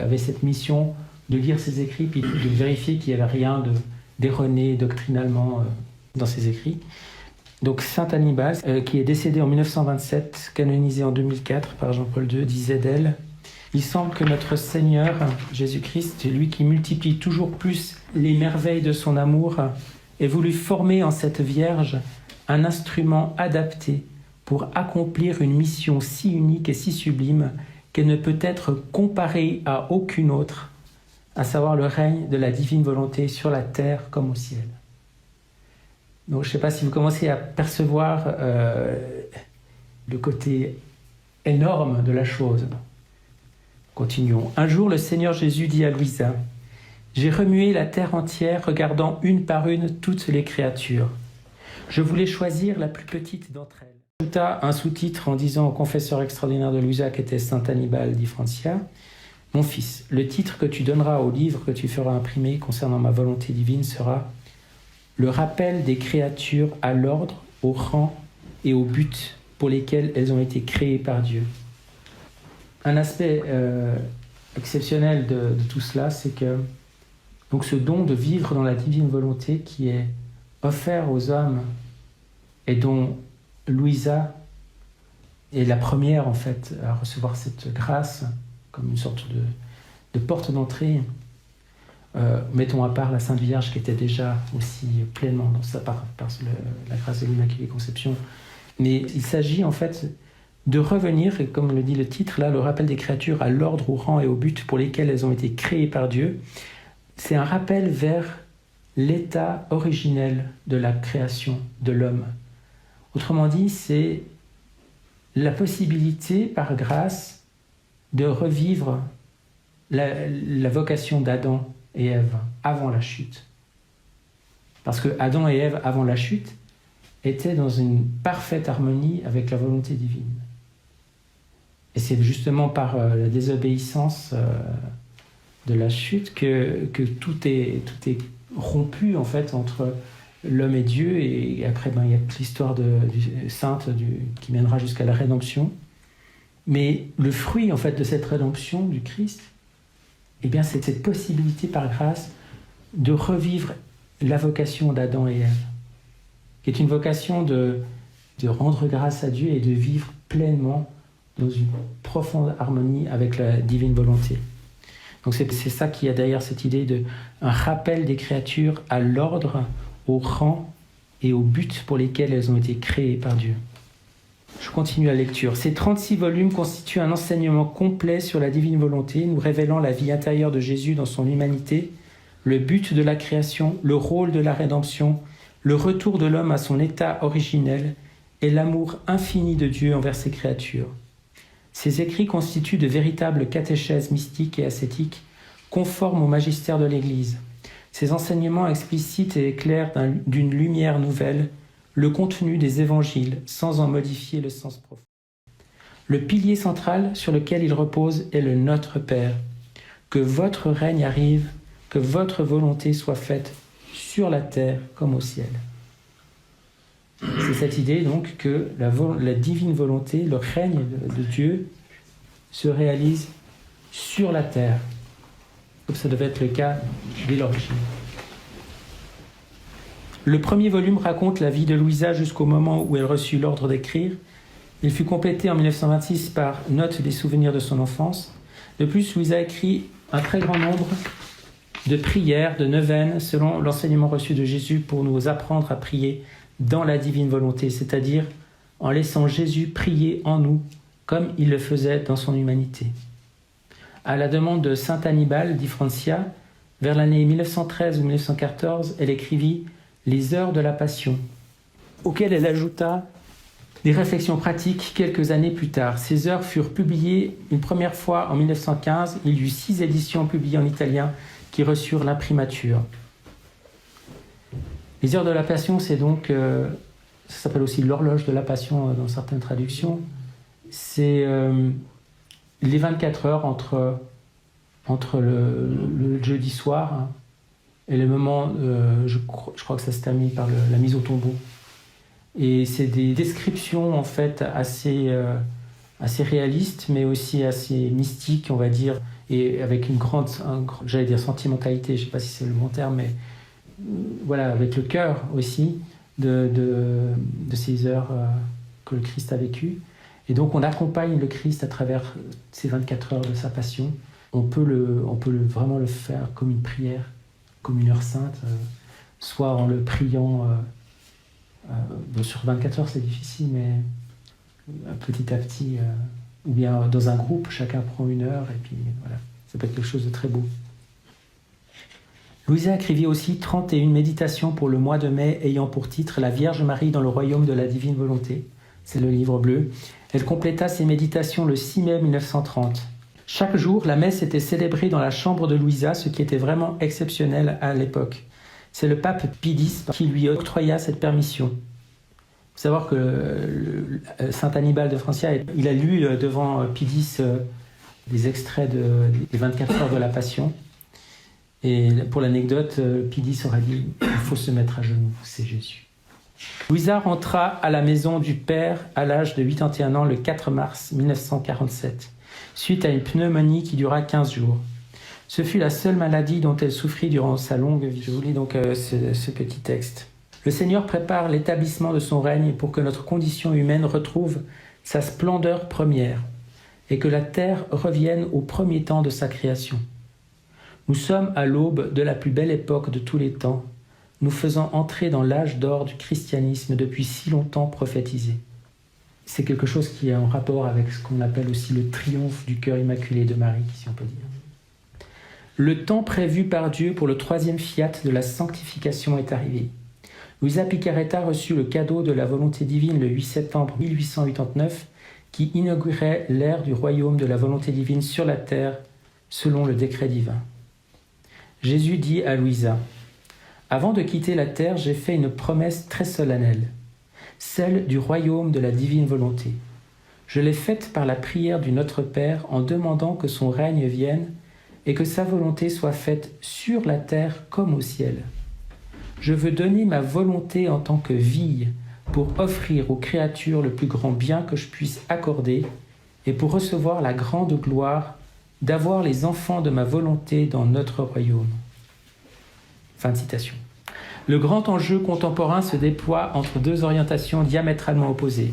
avait cette mission de lire ses écrits puis de vérifier qu'il n'y avait rien d'erroné doctrinalement dans ses écrits. Donc Saint Hannibal, qui est décédé en 1927, canonisé en 2004 par Jean-Paul II, disait d'elle: « Il semble que notre Seigneur Jésus-Christ, lui qui multiplie toujours plus les merveilles de son amour, ait voulu former en cette Vierge un instrument adapté pour accomplir une mission si unique et si sublime qu'elle ne peut être comparée à aucune autre, à savoir le règne de la divine volonté sur la terre comme au ciel. » Donc je ne sais pas si vous commencez à percevoir le côté énorme de la chose. Continuons. Un jour, le Seigneur Jésus dit à Louisa: « J'ai remué la terre entière, regardant une par une toutes les créatures. Je voulais choisir la plus petite d'entre elles. » Ajouta un sous-titre en disant au confesseur extraordinaire de Louisa, qui était Saint Hannibal di Francia: « Mon fils, le titre que tu donneras au livre que tu feras imprimer concernant ma volonté divine sera « Le rappel des créatures à l'ordre, au rang et au but pour lesquels elles ont été créées par Dieu. » Un aspect exceptionnel de tout cela, c'est que donc ce don de vivre dans la divine volonté qui est offert aux hommes et dont Louisa est la première en fait à recevoir cette grâce comme une sorte de porte d'entrée. Mettons à part la Sainte Vierge qui était déjà aussi pleinement dans sa part la grâce de l'Immaculée Conception. Mais il s'agit en fait de revenir, et comme le dit le titre là, le rappel des créatures à l'ordre, au rang et au but pour lesquels elles ont été créées par Dieu. C'est un rappel vers l'état originel de la création de l'homme. Autrement dit, c'est la possibilité par grâce de revivre la vocation d'Adam et Ève avant la chute. Parce que Adam et Ève, avant la chute, étaient dans une parfaite harmonie avec la volonté divine. Et c'est justement par la désobéissance de la chute que tout est rompu en fait entre l'homme et Dieu. Et après, il y a l'histoire sainte qui mènera jusqu'à la rédemption. Mais le fruit en fait de cette rédemption du Christ, eh bien, c'est cette possibilité par grâce de revivre la vocation d'Adam et Ève, qui est une vocation de rendre grâce à Dieu et de vivre pleinement dans une profonde harmonie avec la divine volonté. Donc c'est ça qu'il y a derrière cette idée d'un rappel des créatures à l'ordre, au rang et au but pour lesquels elles ont été créées par Dieu. Je continue la lecture. Ces 36 volumes constituent un enseignement complet sur la divine volonté, nous révélant la vie intérieure de Jésus dans son humanité, le but de la création, le rôle de la rédemption, le retour de l'homme à son état originel et l'amour infini de Dieu envers ses créatures. Ces écrits constituent de véritables catéchèses mystiques et ascétiques, conformes au magistère de l'Église. Ces enseignements explicitent et éclairent d'une lumière nouvelle le contenu des évangiles, sans en modifier le sens profond. Le pilier central sur lequel il repose est le Notre Père. Que votre règne arrive, que votre volonté soit faite sur la terre comme au ciel. C'est cette idée donc que la divine volonté, le règne de Dieu se réalise sur la terre, comme ça devait être le cas dès l'origine. Le premier volume raconte la vie de Louisa jusqu'au moment où elle reçut l'ordre d'écrire. Il fut complété en 1926 par Notes des souvenirs de son enfance. De plus, Louisa écrit un très grand nombre de prières, de neuvaines, selon l'enseignement reçu de Jésus pour nous apprendre à prier dans la divine volonté, c'est-à-dire en laissant Jésus prier en nous, comme il le faisait dans son humanité. À la demande de Saint Hannibal di Francia, vers l'année 1913 ou 1914, elle écrivit « Les heures de la Passion », auxquelles elle ajouta des réflexions pratiques quelques années plus tard. Ces heures furent publiées une première fois en 1915. Il y eut 6 éditions publiées en italien qui reçurent l'imprimature. Les heures de la Passion, c'est donc, ça s'appelle aussi l'horloge de la Passion dans certaines traductions. C'est les 24 heures entre le jeudi soir et le moment, je crois que ça se termine par la mise au tombeau. Et c'est des descriptions en fait assez réalistes, mais aussi assez mystiques, on va dire, et avec une grande, j'allais dire sentimentalité, je ne sais pas si c'est le bon terme, mais voilà, avec le cœur aussi de ces heures que le Christ a vécues. Et donc on accompagne le Christ à travers ces 24 heures de sa passion. On peut vraiment le faire comme une prière, comme une heure sainte, soit en le priant sur 24 heures, c'est difficile, mais petit à petit, ou bien dans un groupe, chacun prend une heure, et puis voilà, ça peut être quelque chose de très beau. Louisa écrivit aussi 31 méditations pour le mois de mai, ayant pour titre « La Vierge Marie dans le royaume de la divine volonté ». C'est le livre bleu. Elle compléta ses méditations le 6 mai 1930. Chaque jour, la messe était célébrée dans la chambre de Louisa, ce qui était vraiment exceptionnel à l'époque. C'est le pape Pie X qui lui octroya cette permission. Il faut savoir que saint Annibal de Francia, il a lu devant Pie X des extraits des 24 heures de la Passion. Et pour l'anecdote, Pie X aurait dit « Il faut se mettre à genoux, c'est Jésus ». Louisa rentra à la maison du père à l'âge de 81 ans le 4 mars 1947, suite à une pneumonie qui dura 15 jours. Ce fut la seule maladie dont elle souffrit durant sa longue vie. Je vous lis donc ce petit texte. Le Seigneur prépare l'établissement de son règne pour que notre condition humaine retrouve sa splendeur première et que la terre revienne au premier temps de sa création. Nous sommes à l'aube de la plus belle époque de tous les temps, nous faisant entrer dans l'âge d'or du christianisme depuis si longtemps prophétisé. C'est quelque chose qui est en rapport avec ce qu'on appelle aussi le triomphe du cœur immaculé de Marie, si on peut dire. Le temps prévu par Dieu pour le 3e fiat de la sanctification est arrivé. Luisa Piccarreta reçut le cadeau de la volonté divine le 8 septembre 1889 qui inaugurait l'ère du royaume de la volonté divine sur la terre selon le décret divin. Jésus dit à Louisa « Avant de quitter la terre, j'ai fait une promesse très solennelle, celle du royaume de la divine volonté. Je l'ai faite par la prière du Notre Père en demandant que son règne vienne et que sa volonté soit faite sur la terre comme au ciel. Je veux donner ma volonté en tant que vie pour offrir aux créatures le plus grand bien que je puisse accorder et pour recevoir la grande gloire d'avoir les enfants de ma volonté dans notre royaume. » Fin de citation. Le grand enjeu contemporain se déploie entre deux orientations diamétralement opposées.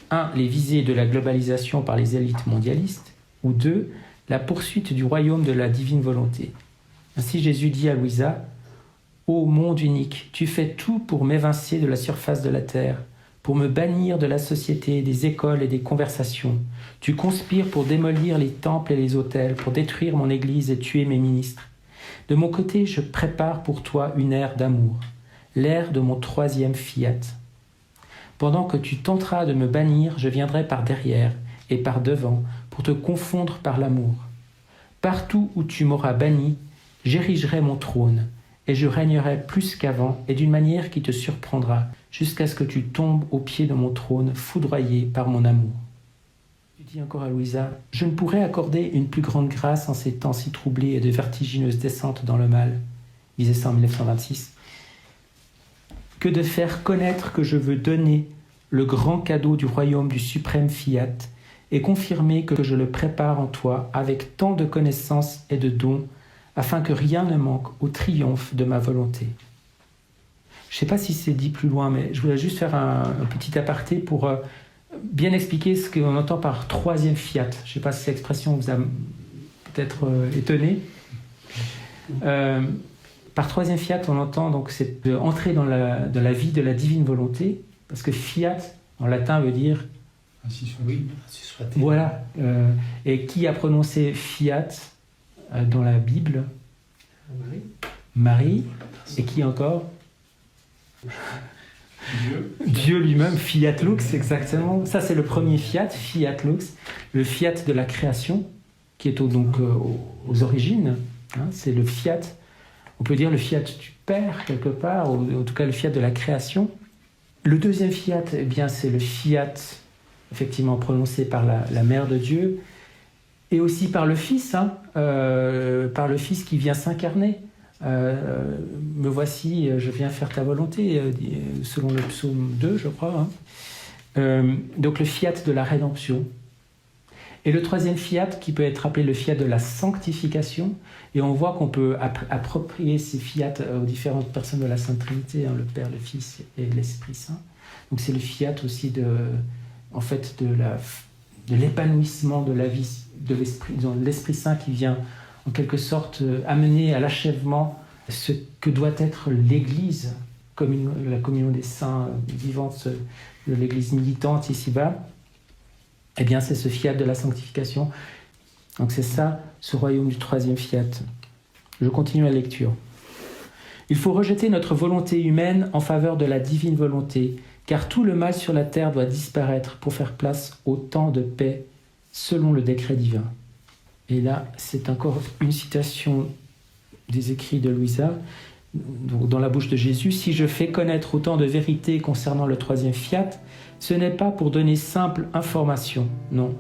1. Les visées de la globalisation par les élites mondialistes, ou 2. La poursuite du royaume de la divine volonté. Ainsi Jésus dit à Louisa « Ô monde unique, tu fais tout pour m'évincer de la surface de la terre, pour me bannir de la société, des écoles et des conversations. Tu conspires pour démolir les temples et les autels, pour détruire mon église et tuer mes ministres. De mon côté, je prépare pour toi une ère d'amour, l'ère de mon 3e fiat. Pendant que tu tenteras de me bannir, je viendrai par derrière et par devant pour te confondre par l'amour. Partout où tu m'auras banni, j'érigerai mon trône et je régnerai plus qu'avant et d'une manière qui te surprendra jusqu'à ce que tu tombes au pied de mon trône foudroyé par mon amour. Tu dis encore à Louisa, je ne pourrais accorder une plus grande grâce en ces temps si troublés et de vertigineuses descentes dans le mal, disait ça en 1926, que de faire connaître que je veux donner le grand cadeau du royaume du suprême fiat et confirmer que je le prépare en toi avec tant de connaissances et de dons afin que rien ne manque au triomphe de ma volonté. Je ne sais pas si c'est dit plus loin, mais je voulais juste faire un petit aparté pour bien expliquer ce qu'on entend par 3e fiat. Je ne sais pas si cette expression vous a peut-être étonné. Par 3e fiat, on entend donc c'est entrer dans la vie de la divine volonté, parce que fiat, en latin, veut dire... Ainsi soit-il. Voilà. Et qui a prononcé fiat dans la Bible? Marie. Et qui encore? Dieu lui-même, fiat lux, exactement. Ça, c'est le premier fiat, fiat lux, le fiat de la création, qui est donc aux origines. Hein, c'est le fiat, on peut dire le fiat du Père, quelque part, ou en tout cas le fiat de la création. Le 2e fiat, eh bien, c'est le fiat, effectivement, prononcé par la Mère de Dieu, et aussi par le Fils, par le Fils qui vient s'incarner. Me voici, je viens faire ta volonté, selon le psaume 2, je crois. Donc le fiat de la rédemption. Et le troisième fiat, qui peut être appelé le fiat de la sanctification, et on voit qu'on peut approprier ces fiat aux différentes personnes de la Sainte Trinité, hein, le Père, le Fils et l'Esprit Saint. Donc c'est le fiat aussi de l'épanouissement de la vie de l'Esprit Saint qui vient en quelque sorte amener à l'achèvement ce que doit être l'Église, la communion des saints vivante de l'Église militante ici-bas. Eh bien, c'est ce fiat de la sanctification. Donc c'est ça, ce royaume du troisième fiat. Je continue la lecture. Il faut rejeter notre volonté humaine en faveur de la divine volonté, car tout le mal sur la terre doit disparaître pour faire place au temps de paix selon le décret divin. Et là, c'est encore une citation des écrits de Louisa, dans la bouche de Jésus. « Si je fais connaître autant de vérités concernant le troisième fiat, ce n'est pas pour donner simple information, non.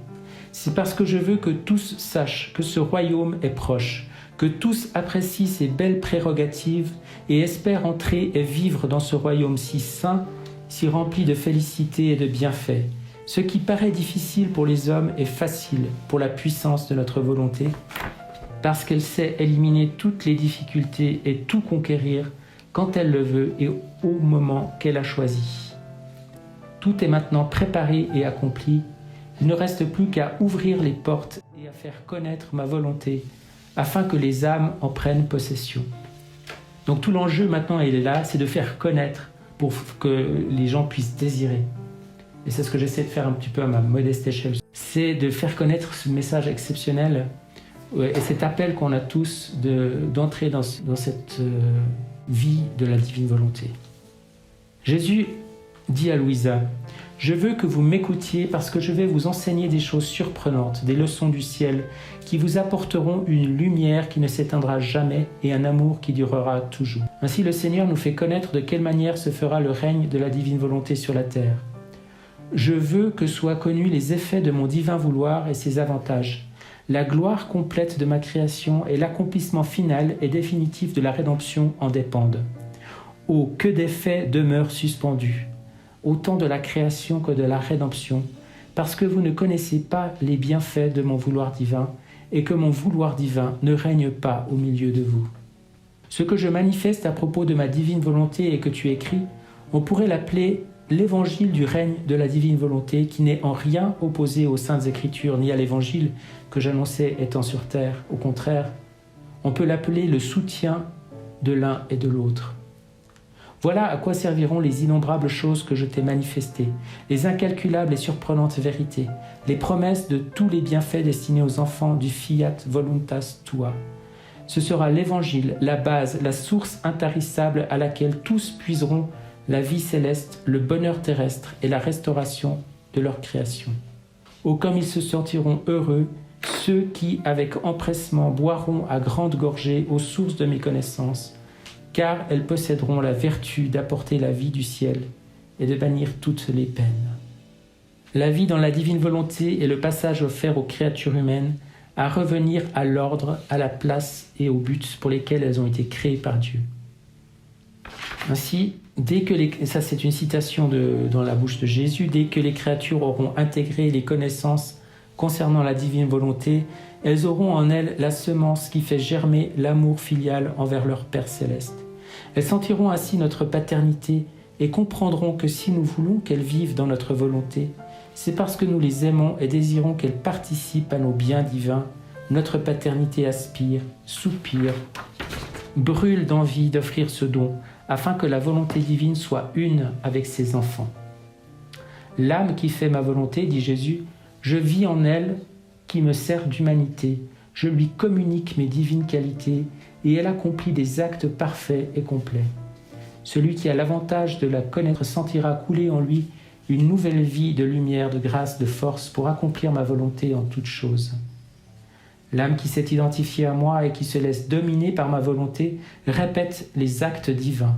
C'est parce que je veux que tous sachent que ce royaume est proche, que tous apprécient ces belles prérogatives et espèrent entrer et vivre dans ce royaume si saint, si rempli de félicité et de bienfaits. Ce qui paraît difficile pour les hommes est facile pour la puissance de notre volonté, parce qu'elle sait éliminer toutes les difficultés et tout conquérir quand elle le veut et au moment qu'elle a choisi. Tout est maintenant préparé et accompli. Il ne reste plus qu'à ouvrir les portes et à faire connaître ma volonté, afin que les âmes en prennent possession. » Donc tout l'enjeu maintenant, il est là, c'est de faire connaître pour que les gens puissent désirer. Et c'est ce que j'essaie de faire un petit peu à ma modeste échelle. C'est de faire connaître ce message exceptionnel et cet appel qu'on a tous d'entrer dans cette vie de la divine volonté. Jésus dit à Louisa, « Je veux que vous m'écoutiez parce que je vais vous enseigner des choses surprenantes, des leçons du ciel qui vous apporteront une lumière qui ne s'éteindra jamais et un amour qui durera toujours. » Ainsi le Seigneur nous fait connaître de quelle manière se fera le règne de la divine volonté sur la terre. « Je veux que soient connus les effets de mon divin vouloir et ses avantages, la gloire complète de ma création et l'accomplissement final et définitif de la rédemption en dépendent. Oh, que d'effets demeurent suspendus, autant de la création que de la rédemption, parce que vous ne connaissez pas les bienfaits de mon vouloir divin et que mon vouloir divin ne règne pas au milieu de vous. Ce que je manifeste à propos de ma divine volonté et que tu écris, on pourrait l'appeler l'évangile du règne de la divine volonté qui n'est en rien opposé aux saintes écritures ni à l'évangile que j'annonçais étant sur terre. Au contraire, on peut l'appeler le soutien de l'un et de l'autre. Voilà à quoi serviront les innombrables choses que je t'ai manifestées, les incalculables et surprenantes vérités, les promesses de tous les bienfaits destinés aux enfants du fiat voluntas tua. Ce sera l'évangile, la base, la source intarissable à laquelle tous puiseront la vie céleste, le bonheur terrestre et la restauration de leur création. Oh, comme ils se sentiront heureux, ceux qui, avec empressement, boiront à grande gorgée aux sources de mes connaissances, car elles posséderont la vertu d'apporter la vie du ciel et de bannir toutes les peines. La vie dans la divine volonté est le passage offert aux créatures humaines à revenir à l'ordre, à la place et au but pour lesquels elles ont été créées par Dieu. Ainsi, ça c'est une citation dans la bouche de Jésus, dès que les créatures auront intégré les connaissances concernant la divine volonté, elles auront en elles la semence qui fait germer l'amour filial envers leur Père céleste. Elles sentiront ainsi notre paternité et comprendront que si nous voulons qu'elles vivent dans notre volonté, c'est parce que nous les aimons et désirons qu'elles participent à nos biens divins. Notre paternité aspire, soupire, brûle d'envie d'offrir ce don, afin que la volonté divine soit une avec ses enfants. L'âme qui fait ma volonté, dit Jésus, je vis en elle qui me sert d'humanité, je lui communique mes divines qualités et elle accomplit des actes parfaits et complets. Celui qui a l'avantage de la connaître sentira couler en lui une nouvelle vie de lumière, de grâce, de force pour accomplir ma volonté en toutes choses. L'âme qui s'est identifiée à moi et qui se laisse dominer par ma volonté répète les actes divins.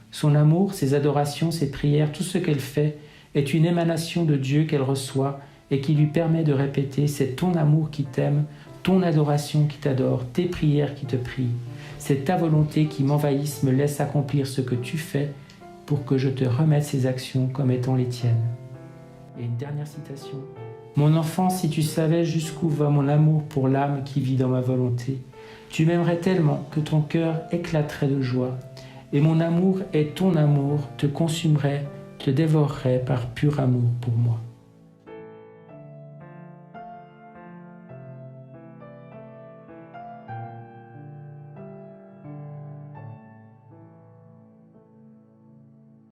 Son amour, ses adorations, ses prières, tout ce qu'elle fait est une émanation de Dieu qu'elle reçoit et qui lui permet de répéter « c'est ton amour qui t'aime, ton adoration qui t'adore, tes prières qui te prient. C'est ta volonté qui m'envahisse, me laisse accomplir ce que tu fais pour que je te remette ces actions comme étant les tiennes. » Et une dernière citation. « Mon enfant, si tu savais jusqu'où va mon amour pour l'âme qui vit dans ma volonté, tu m'aimerais tellement que ton cœur éclaterait de joie, et mon amour et ton amour te consumeraient, te dévoreraient par pur amour pour moi.